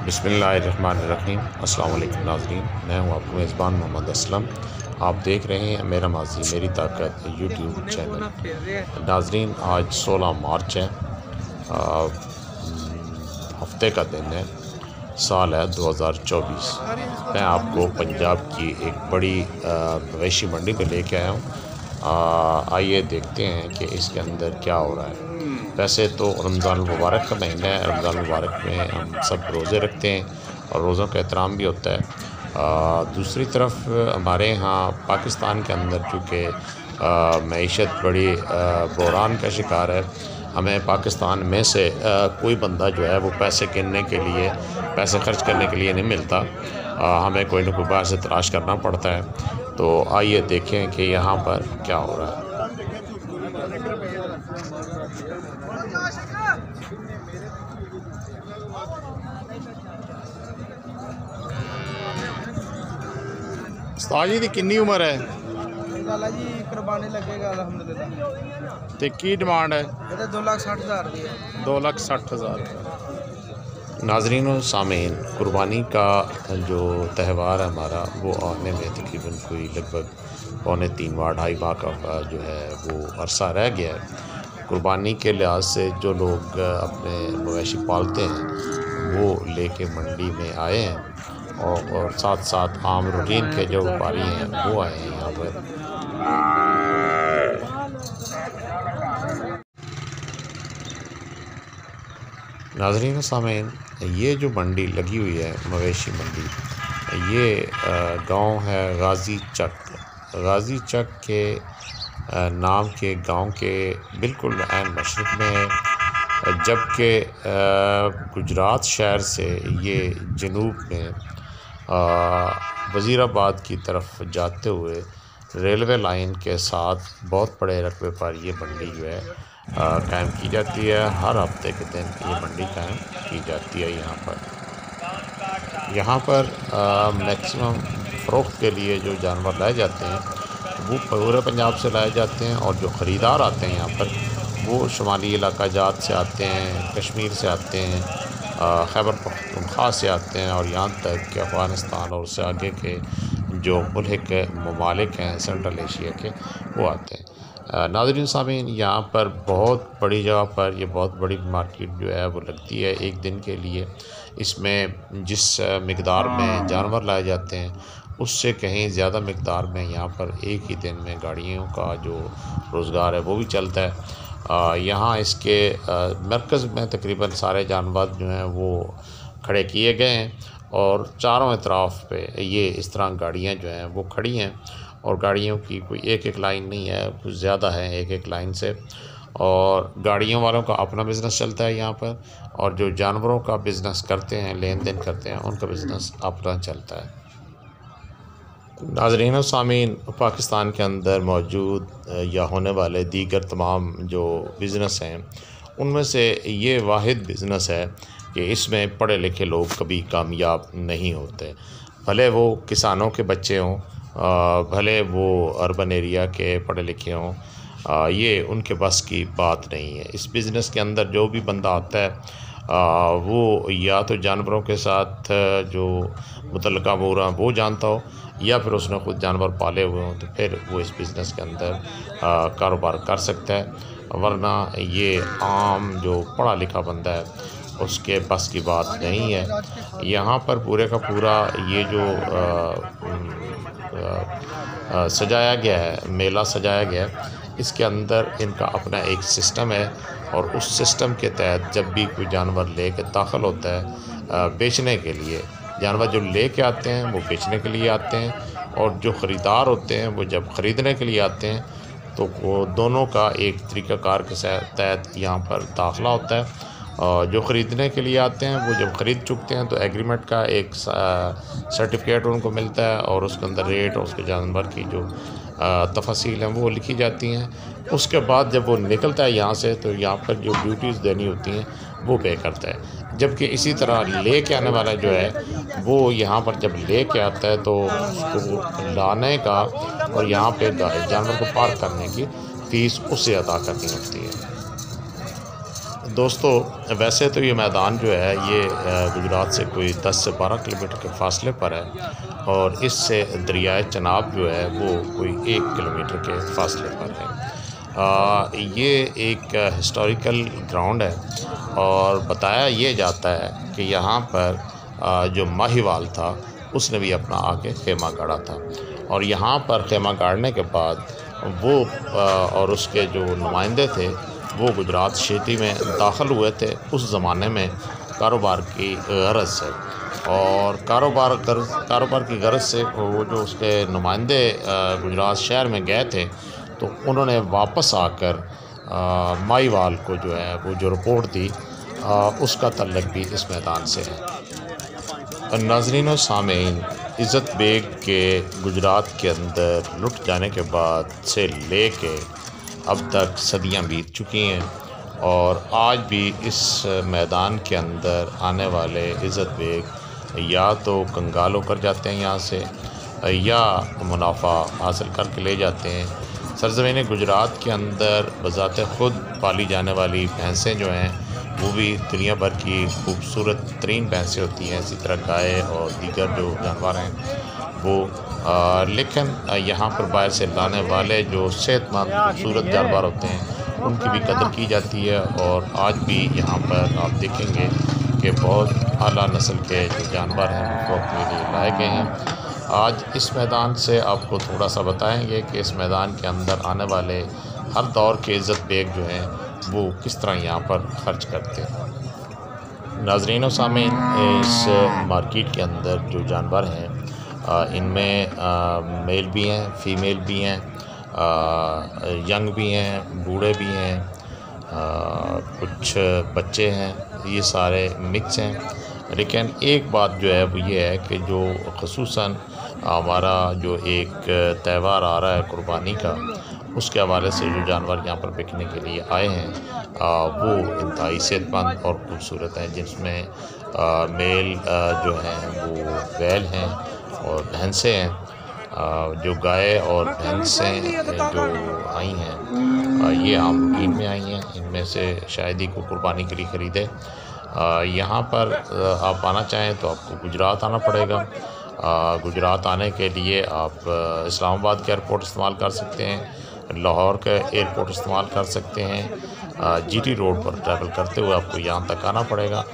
बिस्मिल्लाहिर्रहमानिर्रहीम। अस्सलाम वालेकुम नाज़रीन, मैं हूं आपका मेज़बान मोहम्मद असलम। आप देख रहे हैं मेरा माज़ी मेरी ताकत यूट्यूब चैनल। नाज़रीन, आज 16 मार्च है, हफ्ते का दिन है, साल है 2024। मैं आपको पंजाब की एक बड़ी मवेशी मंडी पे लेके आया हूँ। आइए देखते हैं कि इसके अंदर क्या हो रहा है। वैसे तो रमज़ान मुबारक का महीना है। रमज़ान मुबारक में हम सब रोज़े रखते हैं और रोज़ों का एहतराम भी होता है। दूसरी तरफ हमारे यहाँ पाकिस्तान के अंदर चूँकि मईशत बड़ी बहरान का शिकार है, हमें पाकिस्तान में से कोई बंदा जो है वो पैसे गिनने के लिए, पैसे खर्च करने के लिए नहीं मिलता। हमें कोई ना कोई बाहर से तलाश करना पड़ता है। तो आइए देखें कि यहाँ पर क्या हो रहा है। उस्ताद जी दी कितनी उम्र है? जी कुर्बानी लगेगा अल्हम्दुलिल्लाह। तो की डिमांड है? 2,60,000 दी है। 2,60,000। नाज़रीन और सामीन, कुर्बानी का जो त्यौहार है हमारा, वो आने में तकरीबन कोई लगभग पौने 3 माह 2.5 माह का जो है वो अरसा रह गया है। कुर्बानी के लिहाज से जो लोग अपने मवेशी पालते हैं वो लेके मंडी में आए हैं और साथ साथ आम रूटीन के जो व्यापारी हैं वो आए हैं यहाँ पर। नाज़रीन सामीन, ये जो मंडी लगी हुई है मवेशी मंडी, ये गांव है गाज़ी चक। गाज़ी चक के नाम के गांव के बिल्कुल ऐन मशरक़ में है, जबकि गुजरात शहर से ये जनूब में वज़ीराबाद की तरफ जाते हुए रेलवे लाइन के साथ बहुत बड़े रकबे पर ये मंडी जो है कायम की जाती है। हर हफ्ते के दिन ये मंडी कायम की जाती है। यहाँ पर मैक्सिमम फ़रोख्त के लिए जो जानवर लाए जाते हैं वो पूरे पंजाब से लाए जाते हैं, और जो ख़रीदार आते हैं यहाँ पर वो शुमाली इलाका जात से आते हैं, कश्मीर से आते हैं, खैबर पख्तूनख्वा से आते हैं, और यहाँ तक कि अफ़गानिस्तान और उससे आगे के जो मुल्क ममालिक हैं सेंट्रल एशिया के, वो आते हैं। नाज़रीन सामीन, यहाँ पर बहुत बड़ी जगह पर ये बहुत बड़ी मार्केट जो है वो लगती है एक दिन के लिए। इसमें जिस मिक़दार में जानवर लाए जाते हैं उससे कहीं ज़्यादा मिक़दार में यहाँ पर एक ही दिन में गाड़ियों का जो रोज़गार है वो भी चलता है। यहाँ इसके मरकज़ में तकरीबन सारे जानवर जो हैं वो खड़े किए गए हैं, और चारों तरफ पे ये इस तरह गाड़ियाँ जो हैं वो खड़ी हैं, और गाड़ियों की कोई एक लाइन नहीं है, कुछ ज़्यादा है एक लाइन से। और गाड़ियों वालों का अपना बिज़नेस चलता है यहाँ पर, और जो जानवरों का बिज़नेस करते हैं, लेन देन करते हैं, उनका बिज़नेस अपना चलता है। नाज़रीन और सामीन, पाकिस्तान के अंदर मौजूद या होने वाले दीगर तमाम जो बिज़नेस हैं उनमें से ये वाहिद बिज़नेस है कि इसमें पढ़े लिखे लोग कभी कामयाब नहीं होते। भले वो किसानों के बच्चे हों, भले वो अर्बन एरिया के पढ़े लिखे हों, ये उनके बस की बात नहीं है। इस बिज़नेस के अंदर जो भी बंदा आता है वो या तो जानवरों के साथ जो मुतल्लिका अमूर हैं वो जानता हो, या फिर उसने ख़ुद जानवर पाले हुए हों, तो फिर वो इस बिज़नेस के अंदर कारोबार कर सकता है। वरना ये आम जो पढ़ा लिखा बंदा है उसके बस की बात नहीं है। यहाँ पर पूरे का पूरा ये जो सजाया गया है, मेला सजाया गया है, इसके अंदर इनका अपना एक सिस्टम है, और उस सिस्टम के तहत जब भी कोई जानवर लेके दाखिल होता है बेचने के लिए, जानवर जो लेके आते हैं वो बेचने के लिए आते हैं, और जो ख़रीदार होते हैं वो जब ख़रीदने के लिए आते हैं, तो वो दोनों का एक तरीक़ाकार के तहत यहाँ पर दाखिला होता है। और जो ख़रीदने के लिए आते हैं वो जब ख़रीद चुकते हैं तो एग्रीमेंट का एक सर्टिफिकेट उनको मिलता है, और उसके अंदर रेट और उसके जानवर की जो तफसील हैं वो लिखी जाती हैं। उसके बाद जब वो निकलता है यहाँ से, तो यहाँ पर जो ड्यूटीज़ देनी होती हैं वो पे करता है। जबकि इसी तरह ले के आने वाला जो है वो यहाँ पर जब ले के आता है तो उसको लाने का और यहाँ पे जानवर को पार्क करने की फ़ीस उसे अदा करनी होती है। दोस्तों वैसे तो ये मैदान जो है ये गुजरात से कोई 10 से 12 किलोमीटर के फासले पर है और इससे दरियाए चनाब जो है वो कोई 1 किलोमीटर के फासले पर है। ये एक हिस्टोरिकल ग्राउंड है और बताया ये जाता है कि यहाँ पर जो माहीवाल था उसने भी अपना आके खेमा गाड़ा था और यहाँ पर खेमा गाड़ने के बाद वो और उसके जो नुमाइंदे थे वो गुजरात सिटी में दाखिल हुए थे उस ज़माने में कारोबार की गरज से। और कारोबार की गरज से वो जो उसके नुमाइंदे गुजरात शहर में गए थे तो उन्होंने वापस आकर माहीवाल को जो है वो जो रिपोर्ट दी उसका तल्लक भी इस मैदान से है। नाज़रीन व सामीन, इज़्ज़त बेग के गुजरात के अंदर लुट जाने के बाद से लेके अब तक सदियां बीत चुकी हैं और आज भी इस मैदान के अंदर आने वाले इज़्ज़त बेग या तो कंगाल होकर जाते हैं यहाँ से या मुनाफा हासिल करके ले जाते हैं। सरज़मीन गुजरात के अंदर बज़ाते ख़ुद पाली जाने वाली भैंसें जो हैं वो भी दुनिया भर की खूबसूरत तरीन भैंसें होती हैं, इसी तरह गाय और दीगर जो जानवर हैं वो लेकिन यहाँ पर बाहर से लाने वाले जो सेहतमंद खूबसूरत जानवर होते हैं उनकी भी कदर की जाती है और आज भी यहाँ पर आप देखेंगे कि बहुत आला नस्ल के जो जानवर हैं वो फरोख्त के लिए लाए गए हैं। आज इस मैदान से आपको थोड़ा सा बताएंगे कि इस मैदान के अंदर आने वाले हर दौर के इज़्ज़त बेग जो हैं वो किस तरह यहाँ पर ख़र्च करते हैं। नाज़रीन व सामीन, इस मार्केट के अंदर जो जानवर हैं इनमें मेल भी हैं, फ़ीमेल भी हैं, यंग भी हैं, बूढ़े भी हैं, कुछ बच्चे हैं, ये सारे मिक्स हैं। लेकिन एक बात जो है वो ये है कि जो ख़ुसूसन हमारा जो एक त्यौहार आ रहा है कुर्बानी का, उसके हवाले से जो जानवर यहाँ पर बिकने के लिए आए हैं वो इंतहाई सेहतमंद और ख़ूबसूरत हैं, जिसमें मेल जो हैं वो बैल हैं और भैंसें हैं। जो गाय और भैंसें जो आई हैं ये आम रूटीन में आई हैं, इनमें से शायद ही को कुर्बानी के लिए ख़रीदे। यहाँ पर आप आना चाहें तो आपको गुजरात आना पड़ेगा। गुजरात आने के लिए आप इस्लामाबाद के एयरपोर्ट इस्तेमाल कर सकते हैं, लाहौर का एयरपोर्ट इस्तेमाल कर सकते हैं। जीटी रोड पर ट्रैवल करते हुए आपको यहाँ तक आना पड़ेगा।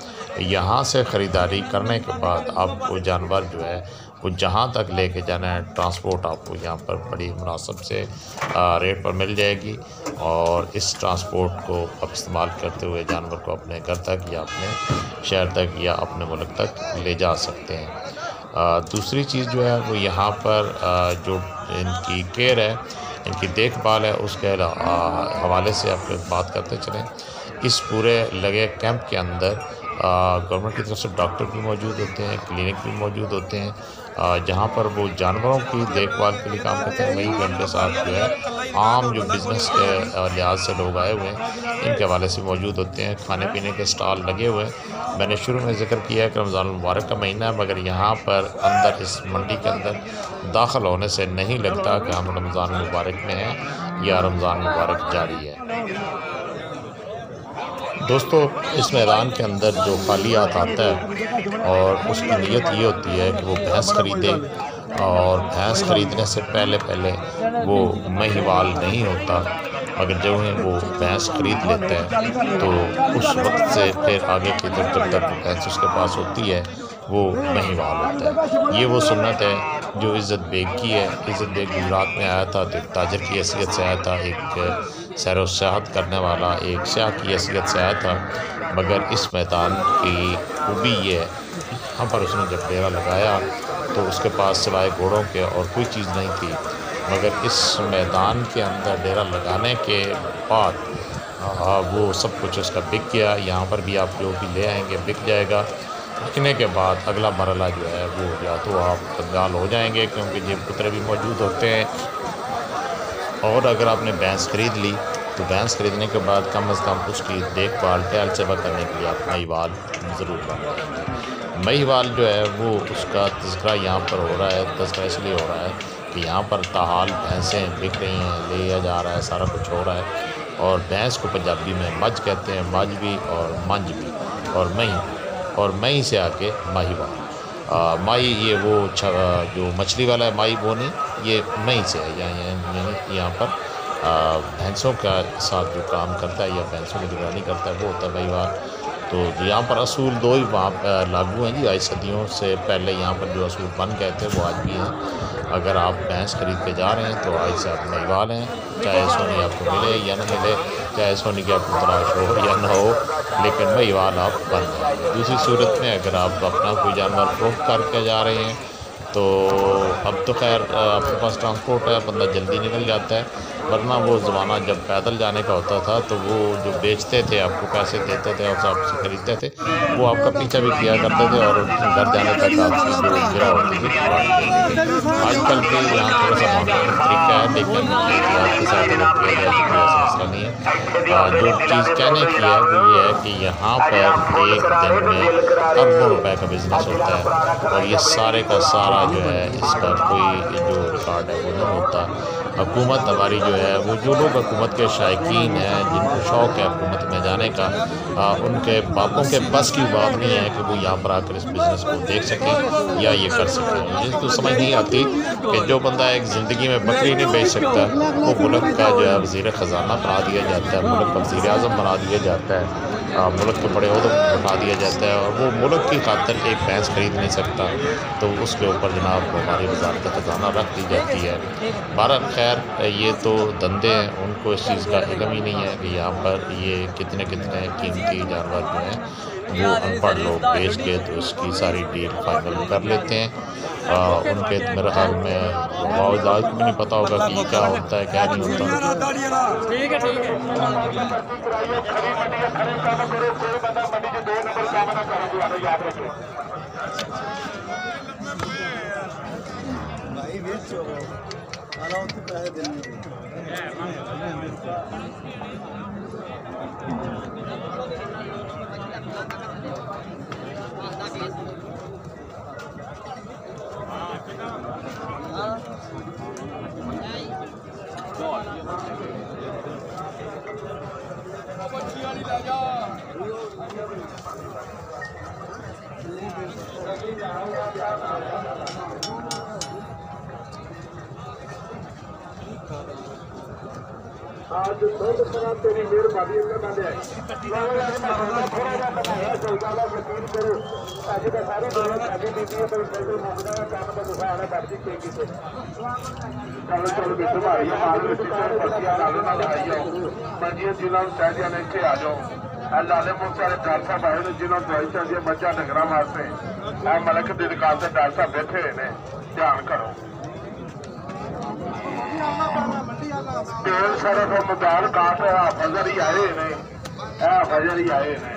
यहाँ से ख़रीदारी करने के बाद आपको जानवर जो है वो जहाँ तक लेके जाना है ट्रांसपोर्ट आपको यहाँ पर बड़ी मुनासिब से रेट पर मिल जाएगी और इस ट्रांसपोर्ट को आप इस्तेमाल करते हुए जानवर को अपने घर तक या अपने शहर तक या अपने मुल्क तक ले जा सकते हैं। दूसरी चीज़ जो है वो यहाँ पर जो इनकी केयर है, इनकी देखभाल है, उसके हवाले से आपको बात करते चलें। इस पूरे लगे कैंप के अंदर गवर्नमेंट की तरफ से डॉक्टर भी मौजूद होते हैं, क्लिनिक भी मौजूद होते हैं जहाँ पर वो जानवरों की देखभाल के लिए काम करते हैं। वहीं गवर्नमेंट साहब जो है आम जो बिज़नेस के लिहाज से लोग आए हुए हैं इनके हवाले से मौजूद होते हैं। खाने पीने के स्टॉल लगे हुए हैं। मैंने शुरू में ज़िक्र किया कि रमज़ान मुबारक का महीना है, मगर यहाँ पर अंदर इस मंडी के अंदर दाखिल होने से नहीं लगता कि हम रमज़ान मुबारक में हैं या रमज़ान मुबारक जारी है। दोस्तों, इस मैदान के अंदर जो खालियात आता है और उसकी नीयत ये होती है कि वो भैंस ख़रीदे और भैंस ख़रीदने से पहले वो महिवाल नहीं होता। अगर जो है वो भैंस ख़रीद लेता है तो उस वक्त से फिर आगे की जब तक भैंस उसके पास होती है वो महिवाल होता है। ये वो सुन्नत है जो इज़्ज़त बेग की है। इज़्ज़त बेग गुजरात में आया था तो एक ताजर की हैसियत से आया था, एक सैर व सियाहत करने वाला एक सियाह की हैसियत से आया था। मगर इस मैदान की खूबी ये है, यहाँ पर उसने जब डेरा लगाया तो उसके पास सिवाय घोड़ों के और कोई चीज़ नहीं थी। मगर इस मैदान के अंदर डेरा लगाने के बाद वो सब कुछ उसका बिक गया। यहाँ पर भी आप जो भी ले आएंगे बिक जाएगा। बिकने के बाद अगला मरला जो है वो या तो आप कंगाल हो जाएंगे क्योंकि जेब कुतरे भी मौजूद होते हैं, और अगर आपने भैंस ख़रीद ली तो भैंस ख़रीदने के बाद कम अज़ कम उसकी देखभाल टहल सेवा करने के लिए आप महिवाल ज़रूर बन जाएंगे। महिवाल जो है वो उसका तज़किरा यहाँ पर हो रहा है। तज़किरा इसलिए हो रहा है कि यहाँ पर ताहाल भैंसें बिक रही हैं, लिया जा रहा है, सारा कुछ हो रहा है। और भैंस को पंजाबी में मज कहते हैं, मज भी और मंज भी, और मई से आके माहीवाल। माई ये वो जो मछली वाला है माई वो नहीं, ये मई से है। यहाँ पर भैंसों का साथ जो काम करता है या भैंसों की निगरानी करता है वो होता है माहीवाल। तो यहाँ पर असूल दो ही वहाँ लागू हैं जी। आज सदियों से पहले यहाँ पर जो असूल बन गए थे वो आज भी हैं। अगर आप भैंस खरीद के जा रहे हैं तो आज से आप महिवाल हैं, चाहे सोनी आपको मिले या न मिले, चाहे सोनी की आपको तलाश हो या ना हो, लेकिन महिवाल आप बन जाएंगे। दूसरी सूरत में अगर आप अपना कोई जानवर फ़रोख्त करके जा रहे हैं तो अब तो खैर आपके पास ट्रांसपोर्ट है, बंदा जल्दी निकल जाता है, वरना वो ज़माना जब पैदल जाने का होता था तो वो जो बेचते थे आपको पैसे देते थे और आपसे ख़रीदते थे, वो आपका पीछा भी किया करते थे और घर जाने तक आपकी जो गिरा होती थी आजकल भी यहाँ थोड़ा सा मॉडर्न तरीका है, लेकिन आपके साथ अगर किया जाए तो कोई ऐसा मसला नहीं है। जो चीज़ कहने की है वो ये है कि यहाँ पर एक दिन में अरबों रुपए का बिज़नेस होता है और ये सारे का सारा जो है इसका कोई जो रिकॉर्ड है वो नहीं होता। हुकूमत हमारी जो है वो जो लोग हुकूमत के शायकीन हैं, जिनको शौक़ है हुकूमत में जाने का, उनके बापों के बस की बात नहीं है कि वो यहाँ पर आकर इस बिज़नेस को देख सकें या ये कर सकें। मुझे तो समझ नहीं आती कि जो बंदा एक ज़िंदगी में बकरी नहीं बेच सकता वो मुल्क का जो है वज़ीर ख़जाना बना दिया जाता है, मुल्क का वज़ीर आज़म बना दिया जाता है, मुल्क के बड़े ओहदों पर बैठा दिया जाता है, और वो मुल्क की खातिर एक भैंस खरीद नहीं सकता तो उसके ऊपर जनाब हमारी वज़ारत ख़जाना रख दी जाती है। बहरहाल खैर ये तो धंधे हैं, उनको इस चीज़ का इल्म ही नहीं है कि यहाँ पर ये कितने कितने कीमती जानवर जो हैं वो अनपढ़ लोग बेच के तो उसकी सारी डील फाइनल कर लेते हैं। उनके मेरे ख्याल में मुआवज़ात भी नहीं पता होगा कि क्या होता है क्या नहीं होता। ठीक है ठीक आज तेरी मेहरबानी यकीन करो अज का सारी दौलत साड़ी बीती है पर फैसल मंगना है काम का गुस्सा आना बैठ के केगी से चल चल बिठ मारी माल मिट्टी से पत्तियां लाल ना आई जाओ मंजियां जिन्होंने चाहिए ने इतने आ जाओ लाले मुख सारे डॉक्टर साहब आए जिन्होंने दवाई चाहिए बच्चा डंगरा वास्ते मलक की दुकान से डॉक्टर साहब बैठे ने ध्यान करो तेल सरफ मदार काट फजर ही आए ने फजर ही आए ने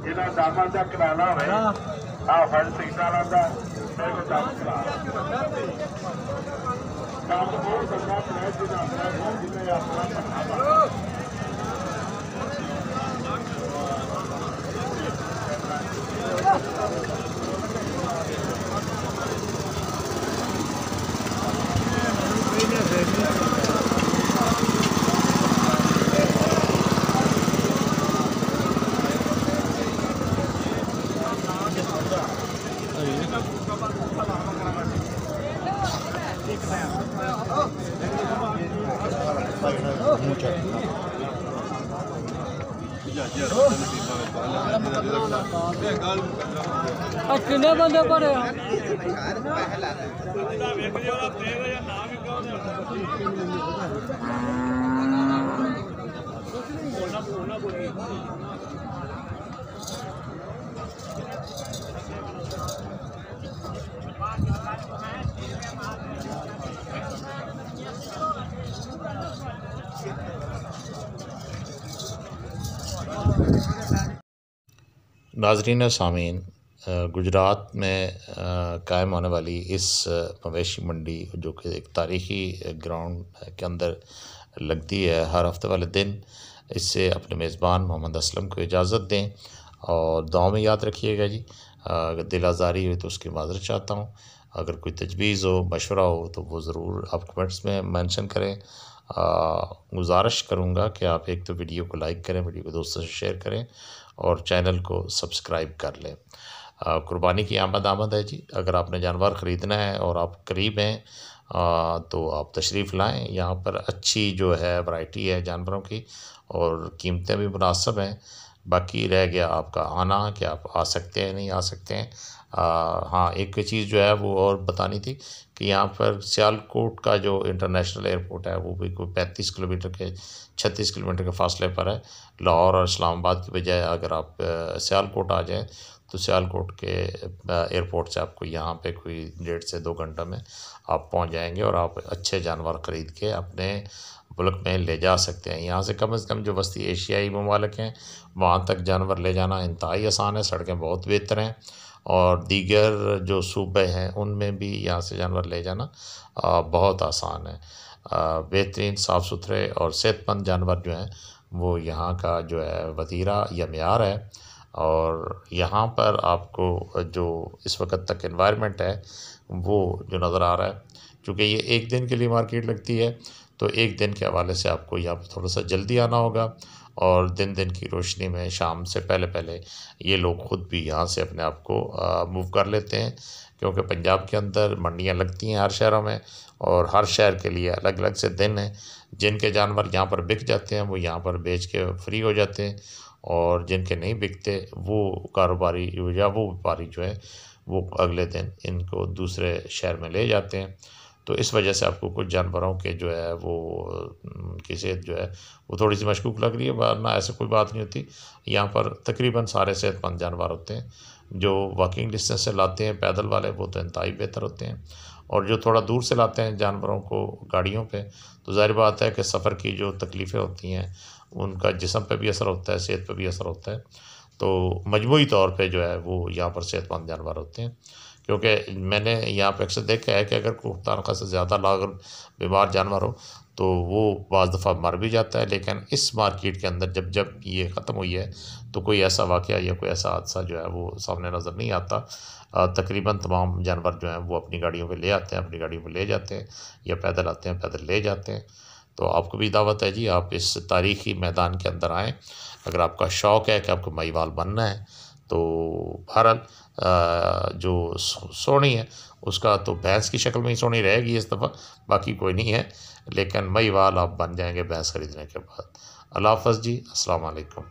जिन्हें दामन का कराना हो फज सीटा लाता मेरे को दम करा काम बहुत बंदा है जिन्हें अपना किन्ने बंदे पड़े नाज़रीन सामीन, गुजरात में कायम होने वाली इस मवेशी मंडी जो कि एक तारीख़ी ग्राउंड के अंदर लगती है हर हफ्ते वाले दिन, इससे अपने मेज़बान मोहम्मद असलम को इजाज़त दें और दुआ में याद रखिएगा जी। अगर दिल आज़ारी हुई तो उसकी माज़रत चाहता हूँ। अगर कोई तजवीज़ हो, मशवरा हो तो वो ज़रूर आप कमेंट्स में मेंशन करें। गुजारिश करूँगा कि आप एक तो वीडियो को लाइक करें, वीडियो को दोस्तों से शेयर करें और चैनल को सब्सक्राइब कर लें। कुर्बानी की आमद है जी। अगर आपने जानवर ख़रीदना है और आप करीब हैं तो आप तशरीफ़ लाएँ। यहाँ पर अच्छी जो है वैरायटी है जानवरों की और कीमतें भी मुनासिब हैं। बाकी रह गया आपका आना कि आप आ सकते हैं नहीं आ सकते हैं। हाँ, एक चीज़ जो है वो और बतानी थी कि यहाँ पर सियालकोट का जो इंटरनेशनल एयरपोर्ट है वो भी कोई 35 किलोमीटर के 36 किलोमीटर के फासले पर है। लाहौर और इस्लामाबाद की बजाय अगर आप सियालकोट आ जाएँ तो सियालकोट के एयरपोर्ट से आपको यहाँ पे कोई 1.5 से 2 घंटा में आप पहुँच जाएंगे और आप अच्छे जानवर ख़रीद के अपने मुल्क में ले जा सकते हैं। यहाँ से कम जो वस्ती एशियाई ममालिक हैं वहाँ तक जानवर ले जाना इंतहाई आसान है। सड़कें बहुत बेहतर हैं और दीगर जो सूबे हैं उनमें भी यहाँ से जानवर ले जाना बहुत आसान है। बेहतरीन साफ़ सुथरे और सेहतमंद जानवर जो हैं वो यहाँ का जो है वतीरा या मेयार है। और यहाँ पर आपको जो इस वक्त तक एनवायरनमेंट है वो जो नज़र आ रहा है, चूँकि ये एक दिन के लिए मार्केट लगती है तो एक दिन के हवाले से आपको यहाँ पर थोड़ा सा जल्दी आना होगा और दिन की रोशनी में शाम से पहले ये लोग ख़ुद भी यहाँ से अपने आप को मूव कर लेते हैं, क्योंकि पंजाब के अंदर मंडियाँ लगती हैं हर शहरों में और हर शहर के लिए अलग अलग से दिन हैं। जिनके जानवर यहाँ पर बिक जाते हैं वो यहाँ पर बेच के फ्री हो जाते हैं और जिनके नहीं बिकते वो कारोबारी या वो व्यापारी जो है वो अगले दिन इनको दूसरे शहर में ले जाते हैं। तो इस वजह से आपको कुछ जानवरों के जो है वो की सेहत जो है वो थोड़ी सी मशकूक लग रही है, वरना ऐसे कोई बात नहीं होती। यहाँ पर तकरीबन सारे सेहतमंद जानवर होते हैं। जो वॉकिंग डिस्टेंस से लाते हैं पैदल वाले वो तो इंतहाई बेहतर होते हैं और जो थोड़ा दूर से लाते हैं जानवरों को गाड़ियों पे तो ज़ाहिर बात है कि सफ़र की जो तकलीफ़ें होती हैं उनका जिस्म पे भी असर होता है, सेहत पे भी असर होता है। तो मजमूई तौर पे जो है वो यहाँ पर सेहतमंद जानवर होते हैं, क्योंकि मैंने यहाँ पे अक्सर देखा है कि अगर पुख्ता नस्ल से ज़्यादा लागत बीमार जानवर हो तो वो बाज़ दफ़ा मर भी जाता है। लेकिन इस मार्केट के अंदर जब ये ख़त्म हुई है तो कोई ऐसा वाक़या या कोई ऐसा हादसा जो है वो सामने नज़र नहीं आता। तकरीबन तमाम जानवर जो हैं वो अपनी गाड़ियों पे ले आते हैं, अपनी गाड़ियों पे ले जाते हैं या पैदल आते हैं, पैदल ले जाते हैं। तो आपको भी दावत है जी, आप इस तारीख़ी मैदान के अंदर आएँ। अगर आपका शौक़ है कि आपको महिवाल बनना है तो बहरहाल जो सोनी है उसका तो भैंस की शक्ल में ही सोनी रहेगी इस दफ़ा, बाकी कोई नहीं है। लेकिन महिवाल आप बन जाएंगे भैंस ख़रीदने के बाद। अल्लाह हाफ़िज़ जी, अस्सलाम वालेकुम।